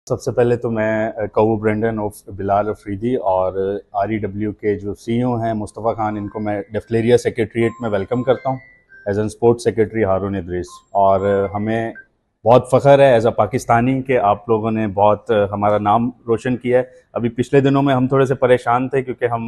सबसे पहले तो मैं कवो ब्रेंडन ऑफ बिलाल अफरीदी और REW के जो CEO हैं मुस्तफ़ा खान, इनको मैं डेफ्लेरिया सेक्रेटरीट में वेलकम करता हूं एज एन स्पोर्ट्स सेक्रेटरी हारून इद्रीस। और हमें बहुत फ़ख्र है एज अ पाकिस्तानी कि आप लोगों ने बहुत हमारा नाम रोशन किया है। अभी पिछले दिनों में हम थोड़े से परेशान थे क्योंकि हम,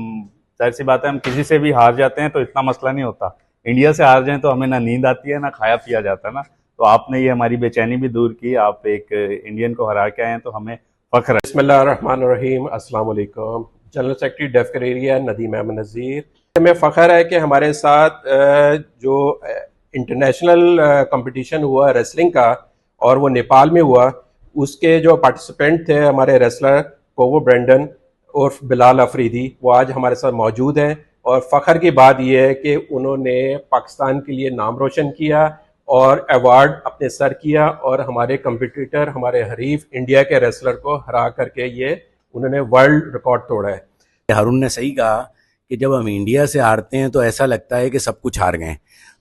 जाहिर सी बात है, हम किसी से भी हार जाते हैं तो इतना मसला नहीं होता। इंडिया से हार जाएं तो हमें ना नींद आती है ना खाया पिया जाता ना। तो आपने ये हमारी बेचैनी भी दूर की, आप एक इंडियन को हरा के आए हैं तो हमें फ़ख्र है। बिस्मिल्लाहिर्रहमानिर्रहीम, अस्सलाम वालेकुम। जनरल सेक्रेटरी डेफकर एरिया नदीम अहमद नज़ीर। हमें फ़ख्र है कि हमारे साथ जो इंटरनेशनल कंपटीशन हुआ रेसलिंग का और वो नेपाल में हुआ, उसके जो पार्टिसिपेंट थे हमारे रेसलर कोवो ब्रेंडन और बिलाल अफरीदी, वो आज हमारे साथ मौजूद हैं। और फ़ख्र की बात यह है कि उन्होंने पाकिस्तान के लिए नाम रोशन किया और अवार्ड अपने सर किया और हमारे कंपटीटर, हमारे हरीफ इंडिया के रेसलर को हरा करके ये उन्होंने वर्ल्ड रिकॉर्ड तोड़ा है। हारून ने सही कहा कि जब हम इंडिया से हारते हैं तो ऐसा लगता है कि सब कुछ हार गए।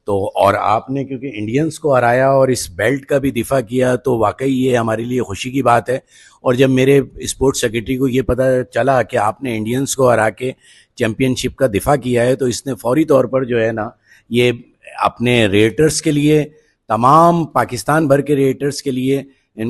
तो और आपने क्योंकि इंडियंस को हराया और इस बेल्ट का भी दिफा किया तो वाकई ये हमारे लिए खुशी की बात है। और जब मेरे स्पोर्ट्स सेक्रेटरी को ये पता चला कि आपने इंडियंस को हरा के चैम्पियनशिप का दिफा किया है तो इसने फौरी तौर पर जो है ना, ये अपने रेटर्स के लिए, तमाम पाकिस्तान भर के रेटर्स के लिए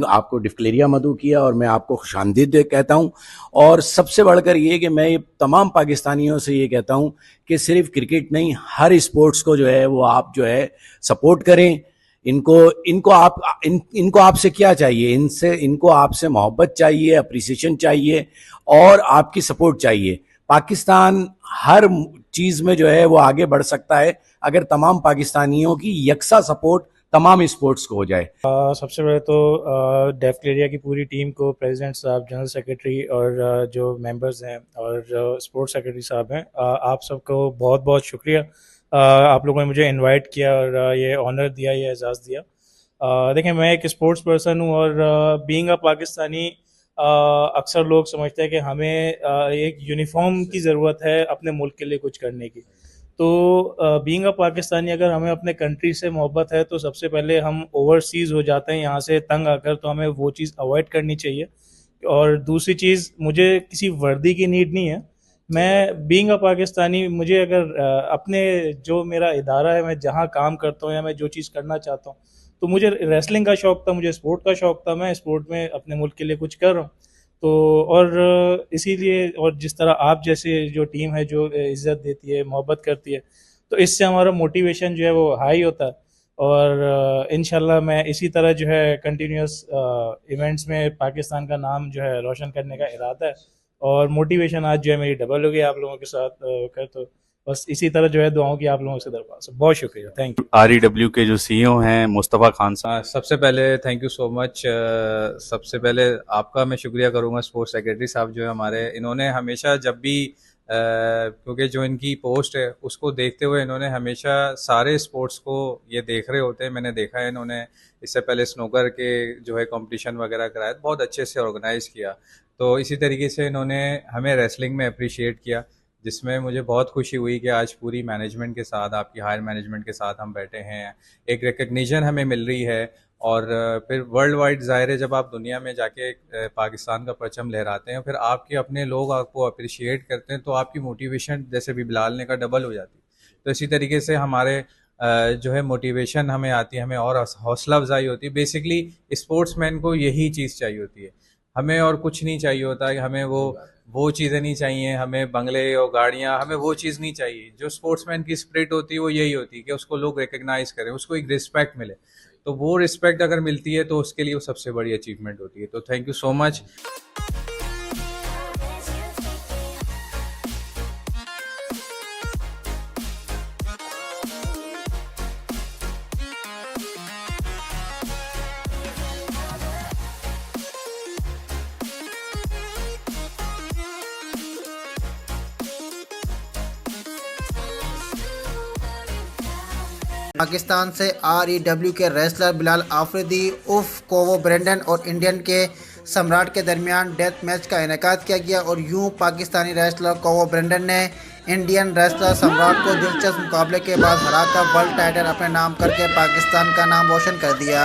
आपको डिक्लेरिया मदू किया और मैं आपको खुशामदीद कहता हूं। और सबसे बढ़कर ये कि मैं तमाम पाकिस्तानियों से ये कहता हूं कि सिर्फ क्रिकेट नहीं, हर स्पोर्ट्स को जो है वो आप जो है सपोर्ट करें। इनको आपसे क्या चाहिए? इनको आपसे मोहब्बत चाहिए, अप्रिसिएशन चाहिए और आपकी सपोर्ट चाहिए। पाकिस्तान हर चीज़ में जो है वो आगे बढ़ सकता है अगर तमाम पाकिस्तानियों की यकसा सपोर्ट तमाम स्पोर्ट्स को हो जाए। सबसे पहले तो डेफ्लेरिया की पूरी टीम को, प्रेसिडेंट साहब, जनरल सेक्रेटरी और जो मेंबर्स हैं और जो स्पोर्ट्स सेक्रेटरी साहब हैं, आप सबको बहुत बहुत शुक्रिया। आप लोगों ने मुझे इनवाइट किया और ये ऑनर दिया, ये एजाज़ दिया। देखें, मैं एक स्पोर्ट्स पर्सन हूँ और बीइंग अ पाकिस्तानी, अक्सर लोग समझते हैं कि हमें एक यूनिफॉर्म की ज़रूरत है अपने मुल्क के लिए कुछ करने की। तो बीइंग अ पाकिस्तानी, अगर हमें अपने कंट्री से मोहब्बत है तो सबसे पहले हम ओवरसीज़ हो जाते हैं यहाँ से तंग आकर, तो हमें वो चीज़ अवॉइड करनी चाहिए। और दूसरी चीज़, मुझे किसी वर्दी की नीड नहीं है। मैं बीइंग अ पाकिस्तानी, मुझे अगर अपने जो मेरा इदारा है, मैं जहाँ काम करता हूँ या मैं जो चीज़ करना चाहता हूँ, तो मुझे रेसलिंग का शौक़ था, मुझे स्पोर्ट का शौक़ था, मैं स्पोर्ट में अपने मुल्क के लिए कुछ कर रहा हूँ। तो और इसीलिए, और जिस तरह आप जैसे जो टीम है जो इज़्ज़त देती है, मोहब्बत करती है, तो इससे हमारा मोटिवेशन जो है वो हाई होता है। और इंशाल्लाह मैं इसी तरह जो है कंटिन्यूस इवेंट्स में पाकिस्तान का नाम जो है रोशन करने का इरादा है। और मोटिवेशन आज जो है मेरी डबल हो गई आप लोगों के साथ कर, तो बस इसी तरह जो है दुआओं की आप लोगों से दरख्वास्त है। बहुत शुक्रिया, थैंक यू। REW के जो CEO हैं मुस्तफ़ा खान साहब। सबसे पहले थैंक यू सो मच। सबसे पहले आपका मैं शुक्रिया करूंगा, स्पोर्ट्स सेक्रेटरी साहब जो है हमारे, इन्होंने हमेशा जब भी क्योंकि जो इनकी पोस्ट है उसको देखते हुए इन्होंने हमेशा सारे स्पोर्ट्स को ये देख रहे होते हैं। मैंने देखा है इन्होंने इससे पहले स्नूकर के जो है कंपटीशन वगैरह कराया, बहुत अच्छे से ऑर्गेनाइज़ किया। तो इसी तरीके से इन्होंने हमें रेसलिंग में अप्रिशिएट किया, जिसमें मुझे बहुत खुशी हुई कि आज पूरी मैनेजमेंट के साथ, आपकी हायर मैनेजमेंट के साथ हम बैठे हैं, एक रिकग्निशन हमें मिल रही है। और फिर वर्ल्ड वाइड ज़ाहिर है, जब आप दुनिया में जाके पाकिस्तान का परचम लहराते हैं, फिर आपके अपने लोग आपको अप्रिशिएट करते हैं, तो आपकी मोटिवेशन, जैसे भी बिलाल ने कहा, डबल हो जाती है। तो इसी तरीके से हमारे जो है मोटिवेशन हमें आती है, हमें और हौसला अफजाई होती है। बेसिकली स्पोर्ट्समैन को यही चीज़ चाहिए होती है, हमें और कुछ नहीं चाहिए होता है। हमें वो चीज़ें नहीं चाहिए, हमें बंगले और गाड़ियाँ, हमें वो चीज़ नहीं चाहिए। जो स्पोर्ट्समैन की स्पिरिट होती है वो यही होती है कि उसको लोग रिकग्नाइज करें, उसको एक रिस्पेक्ट मिले। तो वो रिस्पेक्ट अगर मिलती है तो उसके लिए वो सबसे बड़ी अचीवमेंट होती है। तो thank you so much. Pakistan से REW के रेसलर बिलाल अफरीदी उर्फ कोवो ब्रेंडन और इंडियन के सम्राट के दरमियान डेथ मैच का इनेकाद किया गया और यूं पाकिस्तानी रेसलर कोवो ब्रेंडन ने इंडियन रेसलर सम्राट को दिलचस्प मुकाबले के बाद हराकर वर्ल्ड टाइटल अपने नाम करके पाकिस्तान का नाम रोशन कर दिया।